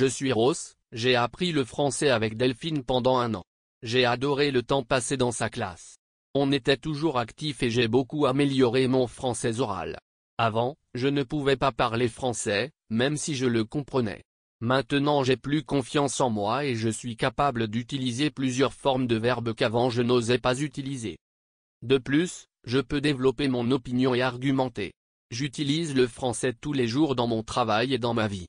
Je suis Ross, j'ai appris le français avec Delphine pendant 1 an. J'ai adoré le temps passé dans sa classe. On était toujours actifs et j'ai beaucoup amélioré mon français oral. Avant, je ne pouvais pas parler français, même si je le comprenais. Maintenant j'ai plus confiance en moi et je suis capable d'utiliser plusieurs formes de verbes qu'avant je n'osais pas utiliser. De plus, je peux développer mon opinion et argumenter. J'utilise le français tous les jours dans mon travail et dans ma vie.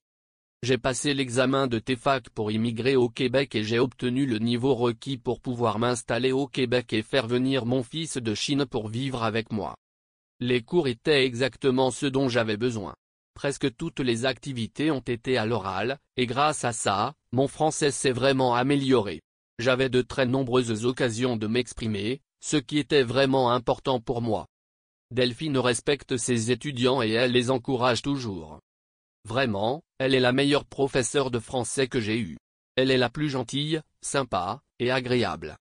J'ai passé l'examen de TEFAK pour immigrer au Québec et j'ai obtenu le niveau requis pour pouvoir m'installer au Québec et faire venir mon fils de Chine pour vivre avec moi. Les cours étaient exactement ce dont j'avais besoin. Presque toutes les activités ont été à l'oral, et grâce à ça, mon français s'est vraiment amélioré. J'avais de très nombreuses occasions de m'exprimer, ce qui était vraiment important pour moi. Delphine respecte ses étudiants et elle les encourage toujours. Vraiment, elle est la meilleure professeure de français que j'ai eue. Elle est la plus gentille, sympa, et agréable.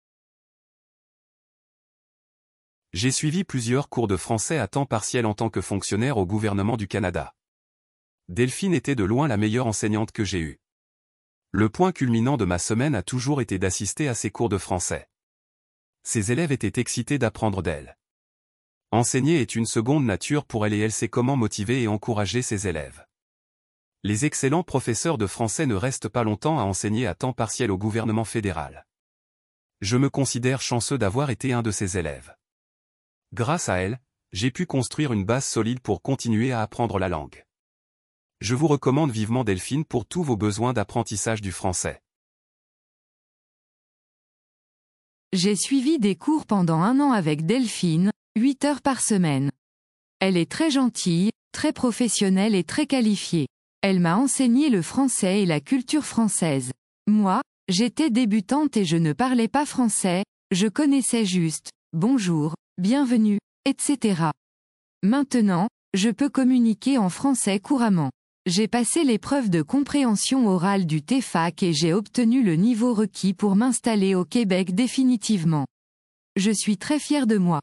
J'ai suivi plusieurs cours de français à temps partiel en tant que fonctionnaire au gouvernement du Canada. Delphine était de loin la meilleure enseignante que j'ai eue. Le point culminant de ma semaine a toujours été d'assister à ses cours de français. Ses élèves étaient excités d'apprendre d'elle. Enseigner est une seconde nature pour elle et elle sait comment motiver et encourager ses élèves. Les excellents professeurs de français ne restent pas longtemps à enseigner à temps partiel au gouvernement fédéral. Je me considère chanceux d'avoir été un de ses élèves. Grâce à elle, j'ai pu construire une base solide pour continuer à apprendre la langue. Je vous recommande vivement Delphine pour tous vos besoins d'apprentissage du français. J'ai suivi des cours pendant 1 an avec Delphine, 8 heures par semaine. Elle est très gentille, très professionnelle et très qualifiée. Elle m'a enseigné le français et la culture française. Moi, j'étais débutante et je ne parlais pas français, je connaissais juste « bonjour », « bienvenue », etc. Maintenant, je peux communiquer en français couramment. J'ai passé l'épreuve de compréhension orale du TEFAK et j'ai obtenu le niveau requis pour m'installer au Québec définitivement. Je suis très fière de moi.